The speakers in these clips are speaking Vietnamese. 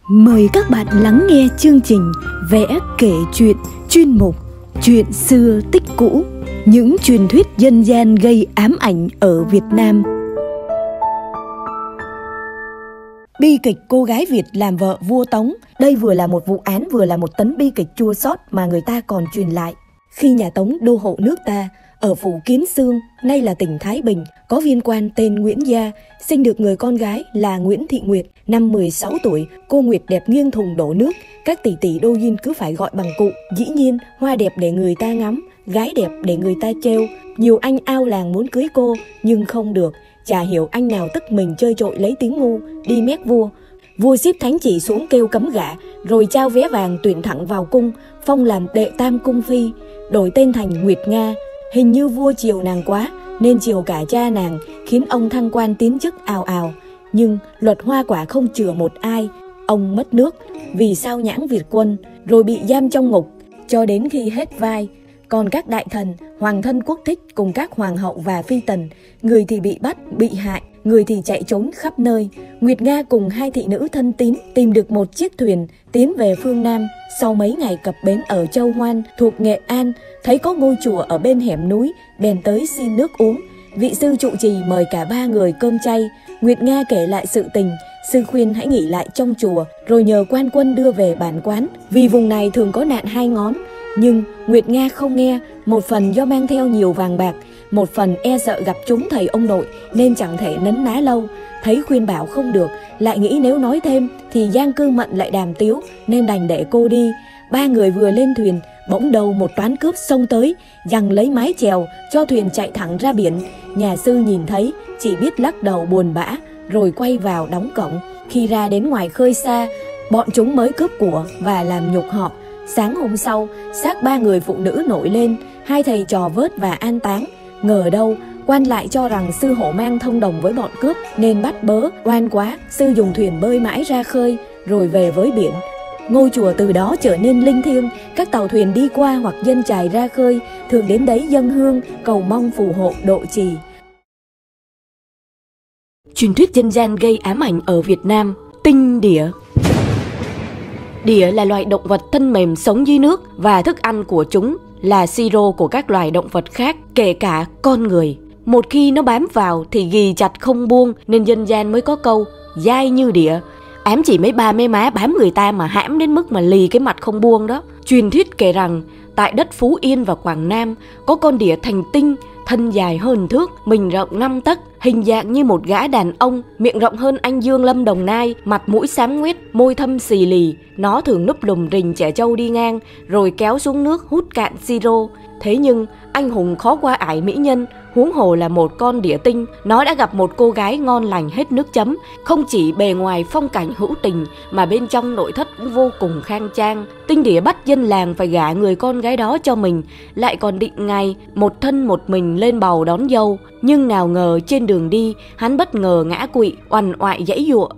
Mời các bạn lắng nghe chương trình Vẽ kể chuyện chuyên mục Chuyện xưa tích cũ, những truyền thuyết dân gian gây ám ảnh ở Việt Nam. Bi kịch cô gái Việt làm vợ vua Tống. Đây vừa là một vụ án vừa là một tấn bi kịch chua xót mà người ta còn truyền lại. Khi nhà Tống đô hộ nước ta, ở phủ Kiến Xương, nay là tỉnh Thái Bình, có viên quan tên Nguyễn Gia, sinh được người con gái là Nguyễn Thị Nguyệt. Năm 16 tuổi, cô Nguyệt đẹp nghiêng thùng đổ nước, các tỷ tỷ đô duyên cứ phải gọi bằng cụ. Dĩ nhiên, hoa đẹp để người ta ngắm, gái đẹp để người ta trêu. Nhiều anh ao làng muốn cưới cô, nhưng không được. Chả hiểu anh nào tức mình chơi trội lấy tiếng ngu, đi mét vua. Vua xếp thánh chỉ xuống kêu cấm gả, rồi trao vé vàng tuyển thẳng vào cung, phong làm đệ tam cung phi, đổi tên thành Nguyệt Nga. Hình như vua chiều nàng quá, nên chiều cả cha nàng, khiến ông thăng quan tiến chức ào ào. Nhưng luật hoa quả không chừa một ai. Ông mất nước vì sao nhãng Việt quân, rồi bị giam trong ngục cho đến khi hết vai. Còn các đại thần, hoàng thân quốc thích cùng các hoàng hậu và phi tần, người thì bị bắt, bị hại, người thì chạy trốn khắp nơi. Nguyệt Nga cùng hai thị nữ thân tín tìm được một chiếc thuyền tiến về phương Nam. Sau mấy ngày cập bến ở Châu Hoan thuộc Nghệ An, thấy có ngôi chùa ở bên hẻm núi, bèn tới xin nước uống. Vị sư trụ trì mời cả ba người cơm chay. Nguyệt Nga kể lại sự tình, sư khuyên hãy nghỉ lại trong chùa, rồi nhờ quan quân đưa về bản quán, vì vùng này thường có nạn hai ngón. Nhưng Nguyệt Nga không nghe, một phần do mang theo nhiều vàng bạc, một phần e sợ gặp chúng thầy ông nội nên chẳng thể nấn ná lâu. Thấy khuyên bảo không được, lại nghĩ nếu nói thêm thì Giang Cư Mận lại đàm tiếu, nên đành để cô đi. Ba người vừa lên thuyền, bỗng đầu một toán cướp xông tới, giằng lấy mái chèo cho thuyền chạy thẳng ra biển. Nhà sư nhìn thấy chỉ biết lắc đầu buồn bã, rồi quay vào đóng cổng. Khi ra đến ngoài khơi xa, bọn chúng mới cướp của và làm nhục họ. Sáng hôm sau, xác ba người phụ nữ nổi lên, hai thầy trò vớt và an táng. Ngờ đâu quan lại cho rằng sư hổ mang thông đồng với bọn cướp nên bắt bớ. Oan quá, sư dùng thuyền bơi mãi ra khơi rồi về với biển. Ngôi chùa từ đó trở nên linh thiêng, các tàu thuyền đi qua hoặc dân chài ra khơi thường đến đấy dâng hương cầu mong phù hộ độ trì. Truyền thuyết dân gian gây ám ảnh ở Việt Nam. Tinh đỉa. Đỉa là loài động vật thân mềm sống dưới nước và thức ăn của chúng là siro của các loài động vật khác, kể cả con người. Một khi nó bám vào thì ghì chặt không buông, nên dân gian mới có câu dai như đỉa, ám chỉ mấy ba mấy má bám người ta mà hãm đến mức mà lì cái mặt không buông đó. Truyền thuyết kể rằng tại đất Phú Yên và Quảng Nam có con đỉa thành tinh, thân dài hơn thước, mình rộng 5 tấc, hình dạng như một gã đàn ông, miệng rộng hơn anh Dương Lâm Đồng Nai, mặt mũi xám nguét, môi thâm xì lì. Nó thường núp lùm rình trẻ trâu đi ngang, rồi kéo xuống nước hút cạn siro. Thế nhưng anh hùng khó qua ải mỹ nhân, huống hồ là một con đỉa tinh. Nó đã gặp một cô gái ngon lành hết nước chấm, không chỉ bề ngoài phong cảnh hữu tình mà bên trong nội thất cũng vô cùng khang trang. Tinh đỉa bắt dân làng phải gả người con gái đó cho mình, lại còn định ngày một thân một mình lên bầu đón dâu. Nhưng nào ngờ trên đường đi hắn bất ngờ ngã quỵ, oằn oại giãy giụa,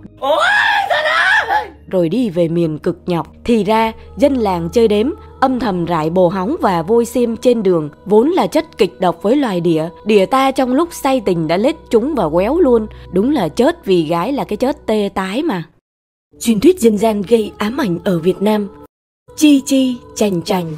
rồi đi về miền cực nhọc. Thì ra dân làng chơi đếm, âm thầm rải bồ hóng và vôi xiêm trên đường, vốn là chất kịch độc với loài đỉa. Đỉa ta trong lúc say tình đã lết chúng và quéo luôn. Đúng là chết vì gái là cái chết tê tái mà. Truyền thuyết dân gian gây ám ảnh ở Việt Nam. Chi chi chành chành.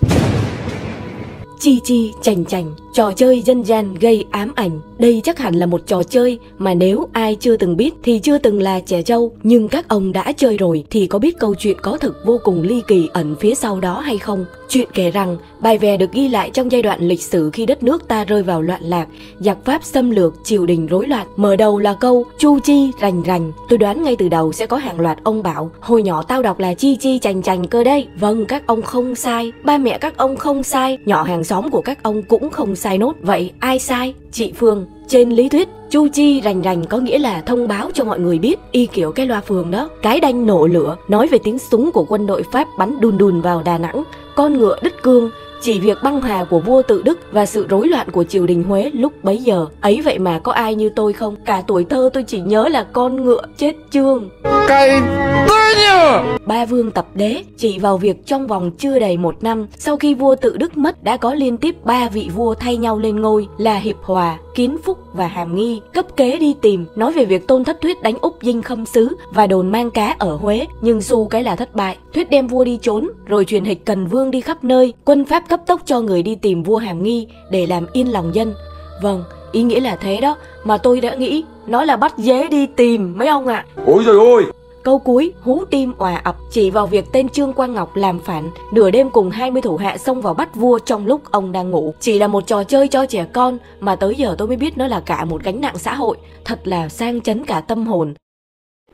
Chi chi chành chành, trò chơi dân gian gây ám ảnh. Đây chắc hẳn là một trò chơi mà nếu ai chưa từng biết thì chưa từng là trẻ trâu. Nhưng các ông đã chơi rồi thì có biết câu chuyện có thực vô cùng ly kỳ ẩn phía sau đó hay không? Chuyện kể rằng bài vè được ghi lại trong giai đoạn lịch sử khi đất nước ta rơi vào loạn lạc, giặc Pháp xâm lược, triều đình rối loạn. Mở đầu là câu chu chi rành rành. Tôi đoán ngay từ đầu sẽ có hàng loạt ông bảo hồi nhỏ tao đọc là chi chi chành chành cơ đấy. Vâng, các ông không sai, ba mẹ các ông không sai, nhỏ hàng xóm của các ông cũng không sai nốt. Vậy ai sai? Chị Phương. Trên lý thuyết, chu chi rành rành có nghĩa là thông báo cho mọi người biết, y kiểu cái loa phường đó. Cái đanh nổ lửa nói về tiếng súng của quân đội Pháp bắn đùn đùn vào Đà Nẵng. Con ngựa đứt cương chỉ việc băng hà của vua Tự Đức và sự rối loạn của triều đình Huế lúc bấy giờ. Ấy vậy mà có ai như tôi không? Cả tuổi thơ tôi chỉ nhớ là con ngựa chết chương. Cay tôi nhờ. Ba Vương Tập Đế chỉ vào việc trong vòng chưa đầy 1 năm sau khi vua Tự Đức mất đã có liên tiếp 3 vị vua thay nhau lên ngôi là Hiệp Hòa, Kiến Phúc và Hàm Nghi cấp kế đi tìm, nói về việc Tôn Thất Thuyết đánh úp dinh Khâm Sứ và đồn mang cá ở Huế, nhưng xu cái là thất bại. Thuyết đem vua đi trốn, rồi truyền hịch Cần Vương đi khắp nơi, quân Pháp cấp tốc cho người đi tìm vua Hàm Nghi để làm yên lòng dân. Vâng, ý nghĩa là thế đó, mà tôi đã nghĩ nó là bắt dế đi tìm mấy ông ạ. Ôi trời ơi! Câu cuối hú tim òa ập chỉ vào việc tên Trương Quang Ngọc làm phản, nửa đêm cùng 20 thủ hạ xông vào bắt vua trong lúc ông đang ngủ. Chỉ là một trò chơi cho trẻ con mà tới giờ tôi mới biết nó là cả một gánh nặng xã hội, thật là sang chấn cả tâm hồn.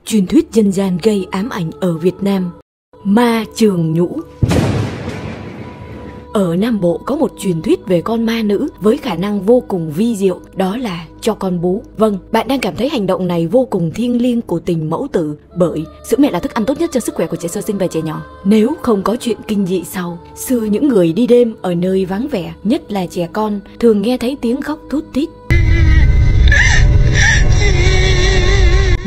Truyền thuyết dân gian gây ám ảnh ở Việt Nam. Ma Trường Nhũ. Ở Nam Bộ có một truyền thuyết về con ma nữ với khả năng vô cùng vi diệu, đó là cho con bú. Vâng, bạn đang cảm thấy hành động này vô cùng thiêng liêng của tình mẫu tử, bởi sữa mẹ là thức ăn tốt nhất cho sức khỏe của trẻ sơ sinh và trẻ nhỏ. Nếu không có chuyện kinh dị sau, xưa những người đi đêm ở nơi vắng vẻ, nhất là trẻ con, thường nghe thấy tiếng khóc thút thít.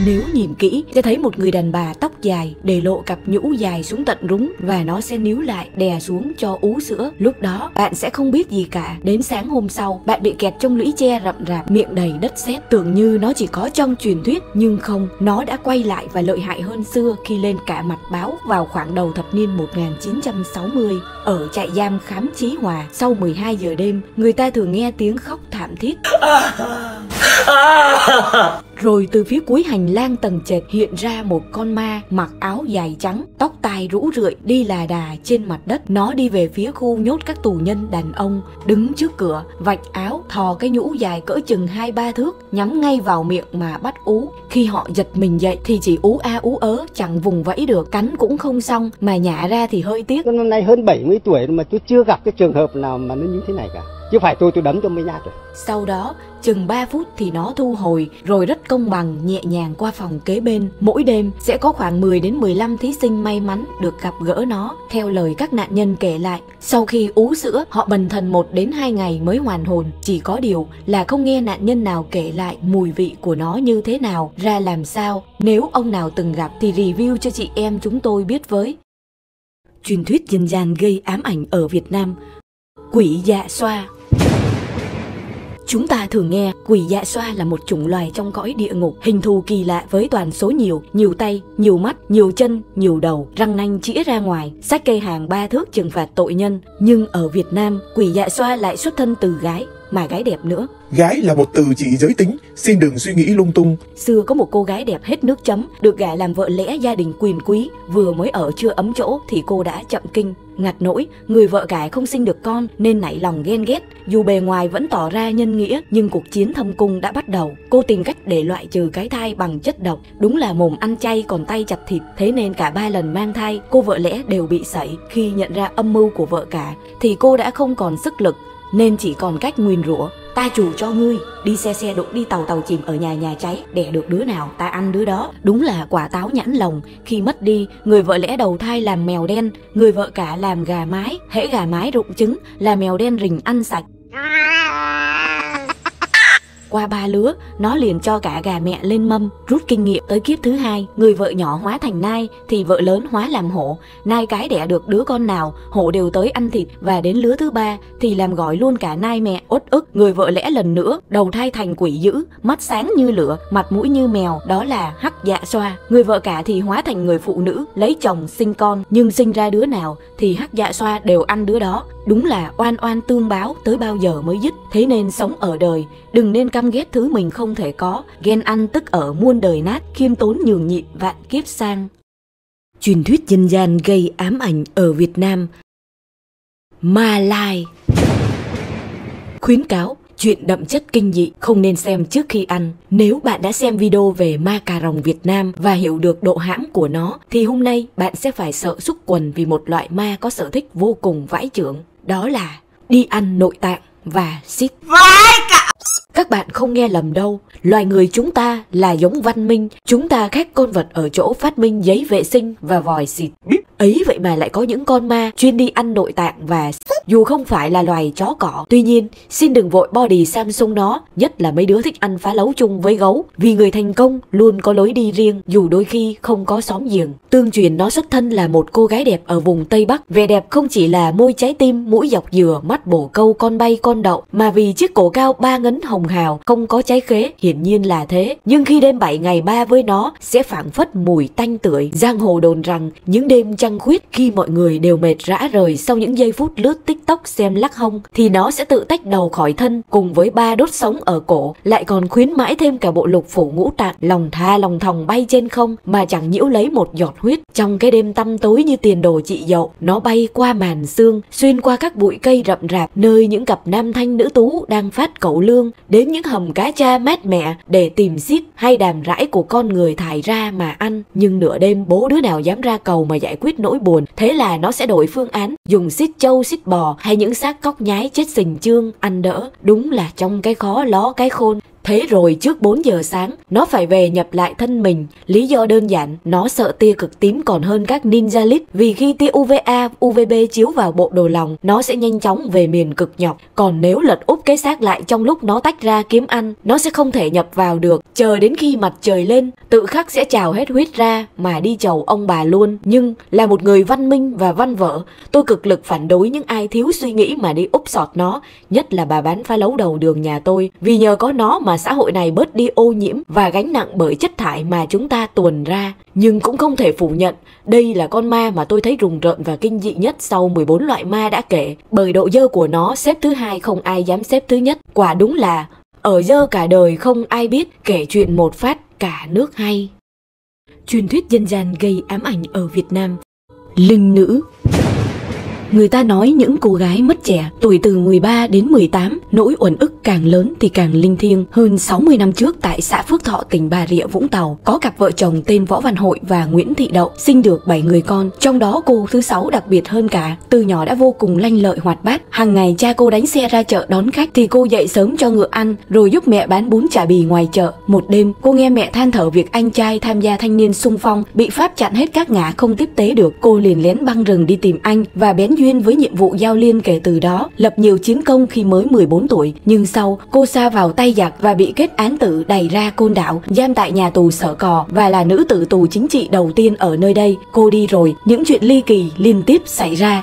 Nếu nhìn kỹ sẽ thấy một người đàn bà tóc dài để lộ cặp nhũ dài xuống tận rúng và nó sẽ níu lại đè xuống cho ú sữa. Lúc đó bạn sẽ không biết gì cả. Đến sáng hôm sau bạn bị kẹt trong lũy tre rậm rạp, miệng đầy đất sét. Tưởng như nó chỉ có trong truyền thuyết, nhưng không, nó đã quay lại và lợi hại hơn xưa khi lên cả mặt báo vào khoảng đầu thập niên 1960. Ở trại giam Khám Chí Hòa, sau 12 giờ đêm, người ta thường nghe tiếng khóc thảm thiết. Rồi từ phía cuối hành lang tầng trệt hiện ra một con ma mặc áo dài trắng, tóc tai rũ rượi, đi là đà trên mặt đất. Nó đi về phía khu nhốt các tù nhân đàn ông, đứng trước cửa, vạch áo, thò cái nhũ dài cỡ chừng 2-3 thước, nhắm ngay vào miệng mà bắt ú. Khi họ giật mình dậy thì chỉ ú a ú ớ, chẳng vùng vẫy được, cắn cũng không xong, mà nhả ra thì hơi tiếc. Năm nay hơn 70 tuổi mà tôi chưa gặp cái trường hợp nào mà nó như thế này cả. Chứ phải tôi đấm cho mấy nhát rồi. Sau đó, chừng 3 phút thì nó thu hồi, rồi rất công bằng nhẹ nhàng qua phòng kế bên. Mỗi đêm sẽ có khoảng 10 đến 15 thí sinh may mắn được gặp gỡ nó. Theo lời các nạn nhân kể lại, sau khi ú sữa, họ bần thần 1 đến 2 ngày mới hoàn hồn. Chỉ có điều là không nghe nạn nhân nào kể lại mùi vị của nó như thế nào, ra làm sao. Nếu ông nào từng gặp thì review cho chị em chúng tôi biết với. Truyền thuyết dân gian gây ám ảnh ở Việt Nam. Quỷ dạ xoa. Chúng ta thường nghe quỷ dạ xoa là một chủng loài trong cõi địa ngục, hình thù kỳ lạ với toàn số nhiều tay, nhiều mắt, nhiều chân, nhiều đầu, răng nanh chĩa ra ngoài, xách cây hàng 3 thước trừng phạt tội nhân. Nhưng ở Việt Nam, quỷ dạ xoa lại xuất thân từ gái, mà gái đẹp nữa. Gái là một từ chỉ giới tính, xin đừng suy nghĩ lung tung. Xưa có một cô gái đẹp hết nước chấm, được gả làm vợ lẽ gia đình quyền quý, vừa mới ở chưa ấm chỗ thì cô đã chậm kinh. Ngặt nỗi, người vợ cả không sinh được con nên nảy lòng ghen ghét. Dù bề ngoài vẫn tỏ ra nhân nghĩa, nhưng cuộc chiến thâm cung đã bắt đầu. Cô tìm cách để loại trừ cái thai bằng chất độc. Đúng là mồm ăn chay còn tay chặt thịt. Thế nên cả 3 lần mang thai, cô vợ lẽ đều bị sảy. Khi nhận ra âm mưu của vợ cả thì cô đã không còn sức lực, nên chỉ còn cách nguyền rủa: ta chủ cho ngươi, đi xe đụng, đi tàu chìm, ở nhà cháy, đẻ được đứa nào ta ăn đứa đó. Đúng là quả táo nhãn lồng. Khi mất đi, người vợ lẽ đầu thai làm mèo đen, người vợ cả làm gà mái. Hễ gà mái rụng trứng là mèo đen rình ăn sạch. Qua 3 lứa, nó liền cho cả gà mẹ lên mâm. Rút kinh nghiệm tới kiếp thứ 2, người vợ nhỏ hóa thành nai thì vợ lớn hóa làm hổ. Nai cái đẻ được đứa con nào, hổ đều tới ăn thịt. Và đến lứa thứ 3 thì làm gọi luôn cả nai mẹ. Uất ức, người vợ lẽ lần nữa đầu thai thành quỷ dữ, mắt sáng như lửa, mặt mũi như mèo, đó là hắc dạ xoa. Người vợ cả thì hóa thành người phụ nữ, lấy chồng sinh con, nhưng sinh ra đứa nào thì hắc dạ xoa đều ăn đứa đó. Đúng là oan oan tương báo, tới bao giờ mới dứt. Thế nên sống ở đời, đừng nên căm ghét thứ mình không thể có. Ghen ăn tức ở muôn đời nát, khiêm tốn nhường nhịn vạn kiếp sang. Truyền thuyết dân gian gây ám ảnh ở Việt Nam. Ma lai. Khuyến cáo: chuyện đậm chất kinh dị không nên xem trước khi ăn. Nếu bạn đã xem video về ma cà rồng Việt Nam và hiểu được độ hãm của nó, thì hôm nay bạn sẽ phải sợ xúc quần vì một loại ma có sở thích vô cùng vãi chưởng. Đó là đi ăn nội tạng và xít. Các bạn không nghe lầm đâu, loài người chúng ta là giống văn minh. Chúng ta khác con vật ở chỗ phát minh giấy vệ sinh và vòi xịt. Ấy vậy mà lại có những con ma chuyên đi ăn nội tạng và dù không phải là loài chó cỏ. Tuy nhiên, xin đừng vội body Samsung nó, nhất là mấy đứa thích ăn phá lấu chung với gấu. Vì người thành công luôn có lối đi riêng, dù đôi khi không có xóm giềng. Tương truyền nó xuất thân là một cô gái đẹp ở vùng Tây Bắc. Vẻ đẹp không chỉ là môi trái tim, mũi dọc dừa, mắt bổ câu, con bay con đậu, mà vì chiếc cổ cao 3 ngấn hồng hào, không có trái khế, hiển nhiên là thế. Nhưng khi đêm 7 ngày 3 với nó sẽ phảng phất mùi tanh tưởi. Giang hồ đồn rằng những đêm trăng khuyết khi mọi người đều mệt rã rời sau những giây phút lướt TikTok xem lắc hông, thì nó sẽ tự tách đầu khỏi thân cùng với 3 đốt sống ở cổ, lại còn khuyến mãi thêm cả bộ lục phủ ngũ tạng, lòng tha lòng thòng bay trên không mà chẳng nhiễu lấy một giọt huyết. Trong cái đêm tăm tối như tiền đồ chị dậu, nó bay qua màn sương, xuyên qua các bụi cây rậm rạp nơi những cặp nam thanh nữ tú đang phát cẩu lương, đến những hầm cá cha mát mẹ để tìm xít hay đàm rãi của con người thải ra mà ăn. Nhưng nửa đêm bố đứa nào dám ra cầu mà giải quyết nỗi buồn, thế là nó sẽ đổi phương án, dùng xít trâu xít bò hay những xác cóc nhái chết sình chương ăn đỡ. Đúng là trong cái khó ló cái khôn. Thế rồi trước 4 giờ sáng, nó phải về nhập lại thân mình. Lý do đơn giản, nó sợ tia cực tím còn hơn các ninja lit. Vì khi tia UVA, UVB chiếu vào bộ đồ lòng, nó sẽ nhanh chóng về miền cực nhọc. Còn nếu lật úp cái xác lại trong lúc nó tách ra kiếm ăn, nó sẽ không thể nhập vào được. Chờ đến khi mặt trời lên, tự khắc sẽ trào hết huyết ra mà đi chầu ông bà luôn. Nhưng là một người văn minh và văn vở, tôi cực lực phản đối những ai thiếu suy nghĩ mà đi úp sọt nó. Nhất là bà bán phá lấu đầu đường nhà tôi. Vì nhờ có nó mà xã hội này bớt đi ô nhiễm và gánh nặng bởi chất thải mà chúng ta tuồn ra. Nhưng cũng không thể phủ nhận, đây là con ma mà tôi thấy rùng rợn và kinh dị nhất sau 14 loại ma đã kể. Bởi độ dơ của nó xếp thứ hai không ai dám xếp thứ nhất. Quả đúng là ở dơ cả đời không ai biết, kể chuyện một phát cả nước hay. Truyền thuyết dân gian gây ám ảnh ở Việt Nam. Linh nữ. Người ta nói những cô gái mất trẻ, tuổi từ 13 đến 18, nỗi uẩn ức càng lớn thì càng linh thiêng. Hơn 60 năm trước tại xã Phước Thọ, tỉnh Bà Rịa Vũng Tàu, có cặp vợ chồng tên Võ Văn Hội và Nguyễn Thị Đậu, sinh được 7 người con. Trong đó cô thứ 6 đặc biệt hơn cả, từ nhỏ đã vô cùng lanh lợi hoạt bát. Hàng ngày cha cô đánh xe ra chợ đón khách thì cô dậy sớm cho ngựa ăn, rồi giúp mẹ bán bún chả bì ngoài chợ. Một đêm, cô nghe mẹ than thở việc anh trai tham gia thanh niên xung phong bị Pháp chặn hết các ngã không tiếp tế được. Cô liền lén băng rừng đi tìm anh và bén duyên với nhiệm vụ giao liên. Kể từ đó lập nhiều chiến công khi mới 14 tuổi, nhưng sau cô sa vào tay giặc và bị kết án tử đày ra Côn Đảo, giam tại nhà tù Sở Cò và là nữ tử tù chính trị đầu tiên ở nơi đây. Cô đi rồi, những chuyện ly kỳ liên tiếp xảy ra.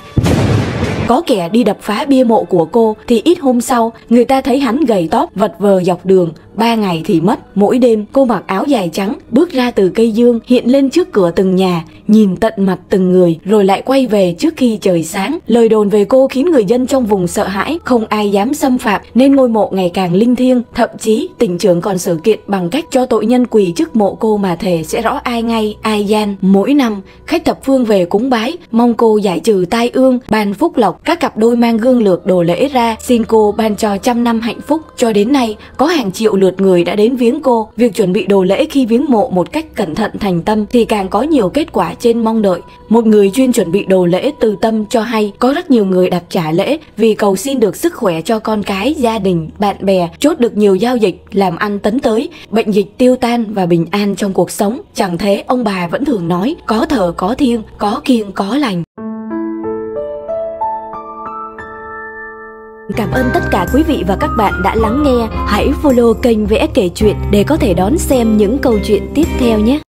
Có kẻ đi đập phá bia mộ của cô thì ít hôm sau người ta thấy hắn gầy tóp vật vờ dọc đường. 3 ngày thì mất. Mỗi đêm cô mặc áo dài trắng, bước ra từ cây dương, hiện lên trước cửa từng nhà, nhìn tận mặt từng người, rồi lại quay về trước khi trời sáng. Lời đồn về cô khiến người dân trong vùng sợ hãi, không ai dám xâm phạm, nên ngôi mộ ngày càng linh thiêng. Thậm chí tỉnh trưởng còn xử kiện bằng cách cho tội nhân quỳ trước mộ cô mà thề sẽ rõ ai ngay ai gian. Mỗi năm khách thập phương về cúng bái, mong cô giải trừ tai ương, ban phúc lộc. Các cặp đôi mang gương lược đồ lễ ra xin cô ban cho 100 năm hạnh phúc. Cho đến nay có hàng triệu lượt người đã đến viếng cô. Việc chuẩn bị đồ lễ khi viếng mộ một cách cẩn thận thành tâm thì càng có nhiều kết quả trên mong đợi. Một người chuyên chuẩn bị đồ lễ từ tâm cho hay có rất nhiều người đặt trả lễ vì cầu xin được sức khỏe cho con cái, gia đình, bạn bè, chốt được nhiều giao dịch, làm ăn tấn tới, bệnh dịch tiêu tan và bình an trong cuộc sống. Chẳng thế ông bà vẫn thường nói có thờ có thiêng, có kiêng có lành. Cảm ơn tất cả quý vị và các bạn đã lắng nghe. Hãy follow kênh VS Kể Chuyện để có thể đón xem những câu chuyện tiếp theo nhé.